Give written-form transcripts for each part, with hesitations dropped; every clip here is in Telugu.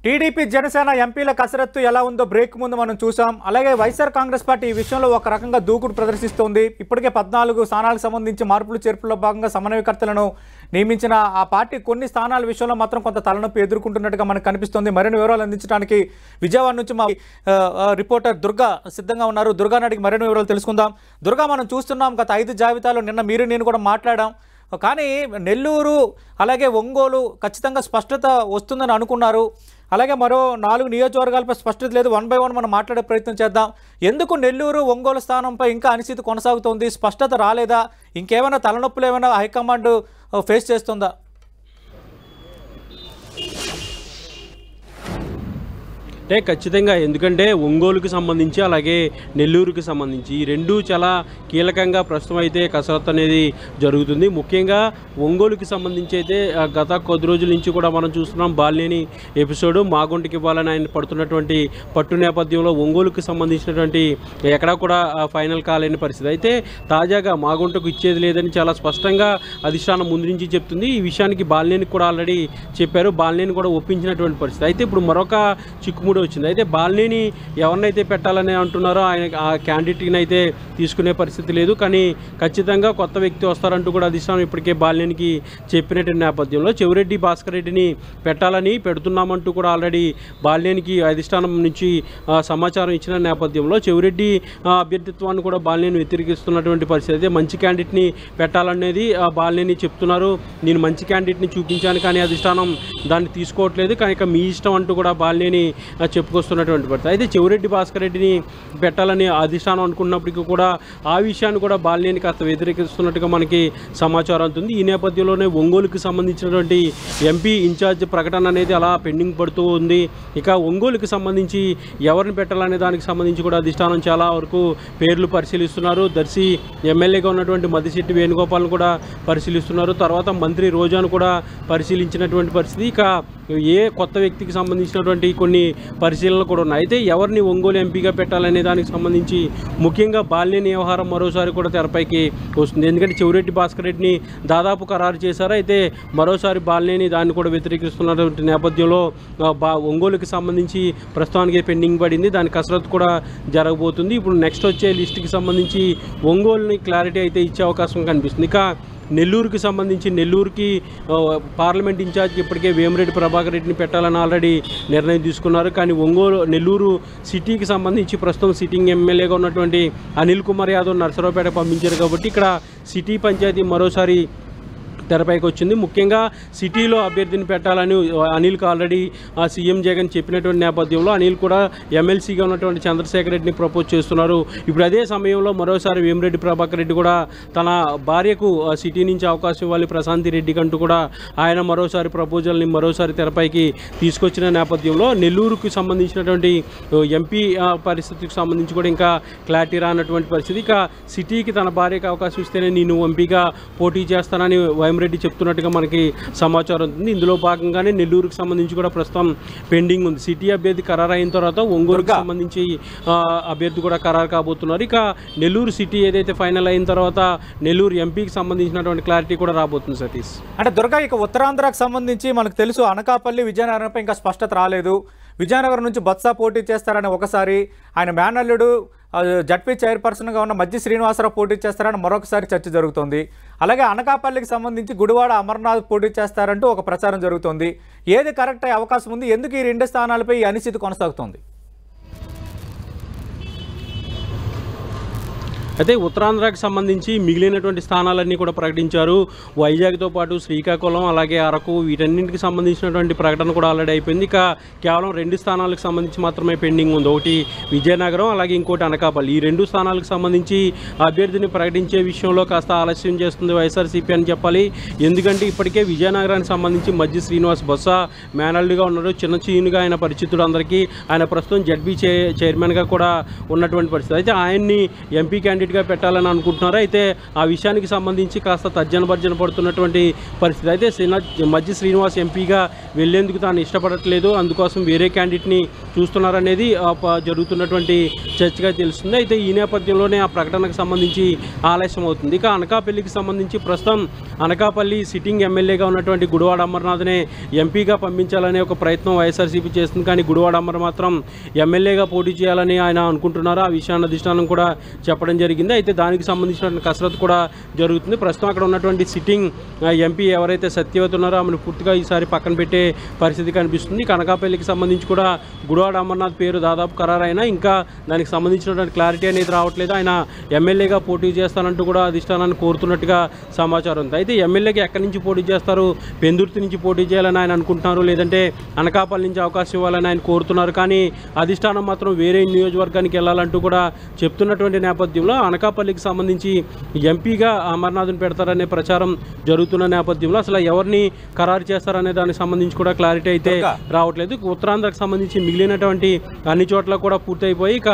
టీడీపీ జనసేన ఎంపీల కసరత్తు ఎలా ఉందో బ్రేక్ ముందు మనం చూసాం. అలాగే వైఎస్ఆర్ కాంగ్రెస్ పార్టీ ఈ విషయంలో ఒక రకంగా దూకుడు ప్రదర్శిస్తోంది. ఇప్పటికే 14 స్థానాలకు సంబంధించి మార్పులు చేర్పుల్లో భాగంగా సమన్వయకర్తలను నియమించిన ఆ పార్టీ కొన్ని స్థానాల విషయంలో మాత్రం కొంత తలనొప్పి ఎదుర్కొంటున్నట్టుగా మనకు కనిపిస్తోంది. మరిన్ని వివరాలు అందించడానికి విజయవాడ నుంచి మా రిపోర్టర్ దుర్గా సిద్ధంగా ఉన్నారు. దుర్గాని అడిగి మరిన్ని వివరాలు తెలుసుకుందాం. దుర్గా, మనం చూస్తున్నాం గత 5 జాబితాలో నిన్న మీరు నేను కూడా మాట్లాడాం. కానీ నెల్లూరు అలాగే ఒంగోలు ఖచ్చితంగా స్పష్టత వస్తుందని అనుకున్నారు. అలాగే మరో 4 నియోజకవర్గాలపై స్పష్టత లేదు. 1 by 1 మనం మాట్లాడే ప్రయత్నం చేద్దాం. ఎందుకు నెల్లూరు ఒంగోలు స్థానంపై ఇంకా అనిశ్చితి కొనసాగుతోంది? స్పష్టత రాలేదా? ఇంకేమైనా తలనొప్పులు ఏమైనా హైకమాండ్ ఫేస్ చేస్తుందా? అంటే ఖచ్చితంగా, ఎందుకంటే ఒంగోలుకి సంబంధించి అలాగే నెల్లూరుకి సంబంధించి ఈ రెండు చాలా కీలకంగా ప్రస్తుతం అయితే కసరత్తు అనేది జరుగుతుంది. ముఖ్యంగా ఒంగోలుకి సంబంధించి అయితే గత కొద్ది రోజుల నుంచి కూడా మనం చూస్తున్నాం. బాలినేని ఎపిసోడ్ మాగుంటకి ఇవ్వాలని ఆయన పడుతున్నటువంటి పట్టు నేపథ్యంలో ఒంగోలుకి సంబంధించినటువంటి ఎక్కడా కూడా ఫైనల్ కాలేని పరిస్థితి. అయితే తాజాగా మాగుంటకు ఇచ్చేది లేదని చాలా స్పష్టంగా అధిష్టానం ముందు నుంచి చెప్తుంది. ఈ విషయానికి బాలినేనికి కూడా ఆల్రెడీ చెప్పారు. బాలినేని కూడా ఒప్పించినటువంటి పరిస్థితి. అయితే ఇప్పుడు మరొక చిక్కుముడి వచ్చింది. అయితే బాలినేని ఎవరినైతే పెట్టాలని అంటున్నారో ఆయన ఆ క్యాండిడేట్ని అయితే తీసుకునే పరిస్థితి లేదు. కానీ ఖచ్చితంగా కొత్త వ్యక్తి వస్తారంటూ కూడా అధిష్టానం ఇప్పటికే బాలినేనికి చెప్పినటువంటి నేపథ్యంలో చెవిరెడ్డి భాస్కర్ రెడ్డిని పెట్టాలని పెడుతున్నామంటూ కూడా ఆల్రెడీ బాలినేనికి అధిష్టానం నుంచి సమాచారం ఇచ్చిన నేపథ్యంలో చెవిరెడ్డి అభ్యర్థిత్వాన్ని కూడా బాలినేని వ్యతిరేకిస్తున్నటువంటి పరిస్థితి. అయితే మంచి క్యాండిడేట్ని పెట్టాలనేది బాలినేని చెప్తున్నారు. నేను మంచి క్యాండిడేట్ని చూపించాను కానీ అధిష్టానం దాన్ని తీసుకోవట్లేదు, కనుక మీ ఇష్టం అంటూ కూడా బాలినేని చెప్పుకొస్తున్నటువంటి పరిస్థితి. అయితే చెవిరెడ్డి భాస్కర్ రెడ్డిని పెట్టాలని అధిష్టానం అనుకున్నప్పటికీ కూడా ఆ విషయాన్ని కూడా బాలినేని కాస్త వ్యతిరేకిస్తున్నట్టుగా మనకి సమాచారం అవుతుంది. ఈ నేపథ్యంలోనే ఒంగోలుకి సంబంధించినటువంటి ఎంపీ ఇన్ఛార్జ్ ప్రకటన అనేది అలా పెండింగ్ పడుతూ ఉంది. ఇక ఒంగోలుకి సంబంధించి ఎవరిని పెట్టాలనే దానికి సంబంధించి కూడా అధిష్టానం చాలా వరకు పేర్లు పరిశీలిస్తున్నారు. దర్శి ఎమ్మెల్యేగా ఉన్నటువంటి మద్దిశెట్టి వేణుగోపాల్ను కూడా పరిశీలిస్తున్నారు. తర్వాత మంత్రి రోజాను కూడా పరిశీలించినటువంటి పరిస్థితి. ఇక ఏ కొత్త వ్యక్తికి సంబంధించినటువంటి కొన్ని పరిశీలనలు కూడా ఉన్నాయి. అయితే ఎవరిని ఒంగోలు ఎంపీగా పెట్టాలనే దానికి సంబంధించి ముఖ్యంగా బాలినేని వ్యవహారం మరోసారి కూడా తెరపైకి వస్తుంది. ఎందుకంటే చెవిరెడ్డి భాస్కర్ రెడ్డిని దాదాపు ఖరారు చేశారు. అయితే మరోసారి బాలినేని దాన్ని కూడా వ్యతిరేకిస్తున్నటువంటి నేపథ్యంలో ఒంగోలుకి సంబంధించి ప్రస్తుతానికి పెండింగ్ పడింది. దాని కసరత్తు కూడా జరగబోతుంది. ఇప్పుడు నెక్స్ట్ వచ్చే లిస్టుకి సంబంధించి ఒంగోలుని క్లారిటీ అయితే ఇచ్చే అవకాశం కనిపిస్తుంది. ఇక నెల్లూరుకి సంబంధించి నెల్లూరుకి పార్లమెంట్ ఇన్ఛార్జ్ ఇప్పటికే వేమిరెడ్డి ప్రభాకర్ రెడ్డిని పెట్టాలని ఆల్రెడీ నిర్ణయం తీసుకున్నారు. కానీ నెల్లూరు సిటీకి సంబంధించి ప్రస్తుతం సిట్టింగ్ ఎమ్మెల్యేగా ఉన్నటువంటి అనిల్ కుమార్ యాదవ్ నర్సరావుపేట పంపించారు. కాబట్టి ఇక్కడ సిటీ పంచాయతీ మరోసారి తెరపైకి వచ్చింది. ముఖ్యంగా సిటీలో అభ్యర్థిని పెట్టాలని అనిల్కి ఆల్రెడీ సీఎం జగన్ చెప్పినటువంటి నేపథ్యంలో అనిల్ కూడా ఎమ్మెల్సీగా ఉన్నటువంటి చంద్రశేఖర్ రెడ్డిని ప్రపోజ్ చేస్తున్నారు. ఇప్పుడు అదే సమయంలో మరోసారి వేమిరెడ్డి ప్రభాకర్ రెడ్డి కూడా తన భార్యకు సిటీ నుంచి అవకాశం ఇవ్వాలి ప్రశాంతి రెడ్డికి అంటూ కూడా ఆయన మరోసారి ప్రపోజల్ని మరోసారి తెరపైకి తీసుకొచ్చిన నేపథ్యంలో నెల్లూరుకు సంబంధించినటువంటి ఎంపీ పరిస్థితికి సంబంధించి కూడా ఇంకా క్లారిటీ రానటువంటి పరిస్థితి. ఇక సిటీకి తన భార్యకు అవకాశం ఇస్తేనే నేను ఎంపీగా పోటీ చేస్తానని రెడ్డి చెప్తున్నట్టుగా మనకి సమాచారం ఉంది. ఇందులో భాగంగానే నెల్లూరుకు సంబంధించి కూడా ప్రస్తుతం పెండింగ్ ఉంది. సిటీ అభ్యర్థి ఖరారు అయిన తర్వాత ఒంగోలుకు సంబంధించి అభ్యర్థి కూడా ఖరారు కాబోతున్నారు. ఇక నెల్లూరు సిటీ ఏదైతే ఫైనల్ అయిన తర్వాత నెల్లూరు ఎంపీకి సంబంధించినటువంటి క్లారిటీ కూడా రాబోతుంది. సతీష్, అంటే దుర్గా, ఇక ఉత్తరాంధ్రకు సంబంధించి మనకు తెలుసు అనకాపల్లి విజయనగరంపై ఇంకా స్పష్టత రాలేదు. విజయనగరం నుంచి బొత్స పోటీ చేస్తారని ఒకసారి, ఆయన మేనల్లుడు జడ్పీ చైర్పర్సన్గా ఉన్న మజ్జి శ్రీనివాసరావు పోటీ చేస్తారని మరొకసారి చర్చ జరుగుతోంది. అలాగే అనకాపల్లికి సంబంధించి గుడివాడ అమర్నాథ్ పోటీ చేస్తారంటూ ఒక ప్రచారం జరుగుతోంది. ఏది కరెక్ట్ అయ్యే అవకాశం ఉంది? ఎందుకు ఈ 2 స్థానాలపై ఈ అనిశ్చితి కొనసాగుతోంది? అయితే ఉత్తరాంధ్రకి సంబంధించి మిగిలినటువంటి స్థానాలన్నీ కూడా ప్రకటించారు. వైజాగ్తో పాటు శ్రీకాకుళం అలాగే అరకు వీటన్నింటికి సంబంధించినటువంటి ప్రకటన కూడా ఆల్రెడీ అయిపోయింది. ఇక కేవలం 2 స్థానాలకు సంబంధించి మాత్రమే పెండింగ్ ఉంది. ఒకటి విజయనగరం, అలాగే ఇంకోటి అనకాపల్లి. ఈ 2 స్థానాలకు సంబంధించి అభ్యర్థిని ప్రకటించే విషయంలో కాస్త ఆలస్యం చేస్తుంది వైఎస్ఆర్సీపీ అని చెప్పాలి. ఎందుకంటే ఇప్పటికే విజయనగరానికి సంబంధించి మజ్జి శ్రీనివాస్ బొత్స మేనల్లుగా ఉన్నారు. చిన్న చీనుగా ఆయన పరిచితుడు అందరికీ. ఆయన ప్రస్తుతం జడ్బీ చైర్మన్గా కూడా ఉన్నటువంటి పరిస్థితి. అయితే ఆయన్ని ఎంపీ క్యాండిడేట్ క్యాండిడేట్గా పెట్టాలని అనుకుంటున్నారు. అయితే ఆ విషయానికి సంబంధించి కాస్త తర్జన భర్జన పడుతున్నటువంటి పరిస్థితి. అయితే మజ్జి శ్రీనివాస్ ఎంపీగా వెళ్లేందుకు తాను ఇష్టపడట్లేదు, అందుకోసం వేరే క్యాండిడేట్ని చూస్తున్నారనేది జరుగుతున్నటువంటి చర్చగా తెలుస్తుంది. అయితే ఈ నేపథ్యంలోనే ఆ ప్రకటనకు సంబంధించి ఆలస్యం అవుతుంది. ఇక అనకాపల్లికి సంబంధించి ప్రస్తుతం అనకాపల్లి సిట్టింగ్ ఎమ్మెల్యేగా ఉన్నటువంటి గుడివాడ అమర్నాథ్నే ఎంపీగా పంపించాలనే ఒక ప్రయత్నం వైఎస్ఆర్సీపీ చేస్తుంది. కానీ గుడివాడ అమర్ మాత్రం ఎమ్మెల్యేగా పోటీ చేయాలని ఆయన అనుకుంటున్నారు. ఆ విషయాన్ని అధిష్టానం కూడా చెప్పడం జరిగింది. అయితే దానికి సంబంధించిన కసరత్తు కూడా జరుగుతుంది. ప్రస్తుతం అక్కడ ఉన్నటువంటి సిట్టింగ్ ఎంపీ ఎవరైతే సత్యవతి ఉన్నారో ఆమెను పూర్తిగా ఈసారి పక్కన పెట్టే పరిస్థితి కనిపిస్తుంది. అనకాపల్లికి సంబంధించి కూడా గుడివాడ అమర్నాథ్ పేరు దాదాపు ఖరారైనా ఇంకా దానికి సంబంధించినటువంటి క్లారిటీ అనేది రావట్లేదు. ఆయన ఎమ్మెల్యేగా పోటీ చేస్తానంటూ కూడా అధిష్టానాన్ని కోరుతున్నట్టుగా సమాచారం ఉంది. అయితే ఎమ్మెల్యేకి ఎక్కడి నుంచి పోటీ చేస్తారు, పెందుర్తి నుంచి పోటీ చేయాలని ఆయన అనుకుంటున్నారు, లేదంటే అనకాపల్లి నుంచి అవకాశం ఇవ్వాలని ఆయన కోరుతున్నారు. కానీ అధిష్టానం మాత్రం వేరే నియోజకవర్గానికి వెళ్ళాలంటూ కూడా చెప్తున్నటువంటి నేపథ్యంలో అనకాపల్లికి సంబంధించి ఎంపీగా అమర్నాథ్ని పెడతారనే ప్రచారం జరుగుతున్న నేపథ్యంలో అసలు ఎవరిని ఖరారు చేస్తారనే దానికి సంబంధించి కూడా క్లారిటీ అయితే రావట్లేదు. ఉత్తరాంధ్రకు సంబంధించి మిగిలినటువంటి అన్ని చోట్ల కూడా పూర్తయిపోయి ఇక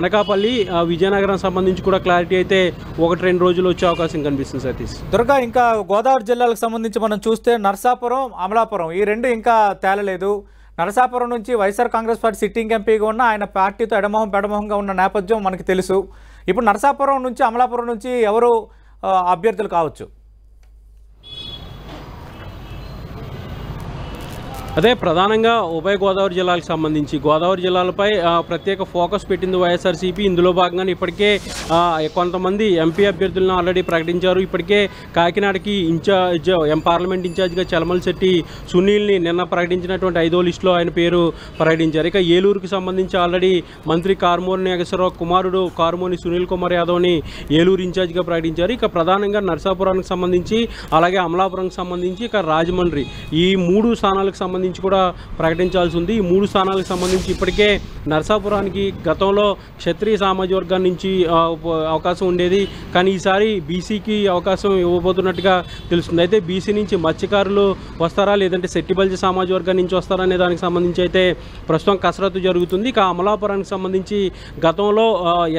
అనకాపల్లి విజయనగరం సంబంధించి కూడా క్లారిటీ అయితే 1-2 రోజులు వచ్చే అవకాశం కనిపిస్తుంది. సతీష్, దుర్గా, ఇంకా గోదావరి జిల్లాలకు సంబంధించి మనం చూస్తే నరసాపురం, అమలాపురం ఈ రెండు ఇంకా తేలలేదు. నరసాపురం నుంచి వైఎస్ఆర్ కాంగ్రెస్ పార్టీ సిట్టింగ్ ఎంపీగా ఉన్న ఆయన పార్టీతో ఎడమొహం పెడమొహంగా ఉన్న నేపథ్యం మనకి తెలుసు. ఇప్పుడు నరసాపురం నుంచి అమలాపురం నుంచి ఎవరు అభ్యర్థులు కావచ్చు? అదే ప్రధానంగా ఉభయ గోదావరి జిల్లాలకు సంబంధించి గోదావరి జిల్లాలపై ప్రత్యేక ఫోకస్ పెట్టింది వైఎస్ఆర్సీపీ. ఇందులో భాగంగానే ఇప్పటికే కొంతమంది ఎంపీ అభ్యర్థులను ఆల్రెడీ ప్రకటించారు. ఇప్పటికే కాకినాడకి పార్లమెంట్ ఇన్ఛార్జిగా చలమలశెట్టి సునీల్ని నిన్న ప్రకటించినటువంటి 5వ లిస్టులో ఆయన పేరు ప్రకటించారు. ఇక ఏలూరుకి సంబంధించి ఆల్రెడీ మంత్రి కారుమూరి నాగేశ్వరరావు కుమారుడు కారుమూరి సునీల్ కుమార్ యాదవ్ని ఏలూరు ఇన్ఛార్జిగా ప్రకటించారు. ఇక ప్రధానంగా నరసాపురానికి సంబంధించి అలాగే అమలాపురంకి సంబంధించి ఇక రాజమండ్రి ఈ 3 స్థానాలకు సంబంధించి కూడా ప్రకటించాల్సి ఉంది. ఈ 3 స్థానాలకు సంబంధించి ఇప్పటికే నరసాపురానికి గతంలో క్షత్రియ సామాజిక వర్గం నుంచి అవకాశం ఉండేది, కానీ ఈసారి బీసీకి అవకాశం ఇవ్వబోతున్నట్టుగా తెలుస్తుంది. అయితే బీసీ నుంచి మత్స్యకారులు వస్తారా, లేదంటే సెట్టిబల్జ సామాజిక వర్గం నుంచి వస్తారా అనే దానికి సంబంధించి అయితే ప్రస్తుతం కసరత్తు జరుగుతుంది. ఇక అమలాపురానికి సంబంధించి గతంలో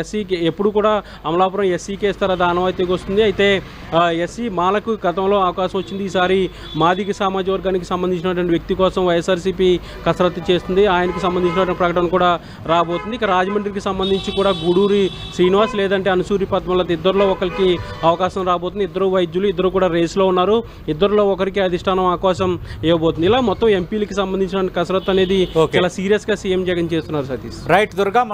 ఎస్సీకి ఎప్పుడు కూడా అమలాపురం ఎస్సీకి ఇస్తారా దానవైతే వస్తుంది. అయితే ఎస్సీ మాలకు గతంలో అవకాశం వచ్చింది. ఈసారి మాదిగ సామాజిక వర్గానికి సంబంధించినటువంటి వ్యక్తి కోసం వైఎస్ఆర్సీపీ కసరత్తు చేస్తుంది. ఆయనకు సంబంధించిన ప్రకటన కూడా రాబోతుంది. ఇక రాజమండ్రికి సంబంధించి కూడా గూడూరి శ్రీనివాస్ లేదంటే అనసూరి పద్మలత ఇద్దరిలో ఒకరికి అవకాశం రాబోతుంది. ఇద్దరు వైద్యులు, ఇద్దరు కూడా రేసులో ఉన్నారు. ఇద్దరిలో ఒకరికి అధిష్టానం అవకాశం ఇవ్వబోతుంది. ఇలా మొత్తం ఎంపీలకి సంబంధించిన కసరత్తు అనేది చాలా సీరియస్గా సీఎం జగన్ చేస్తున్నారు. సతీష్, రైట్ దుర్గా.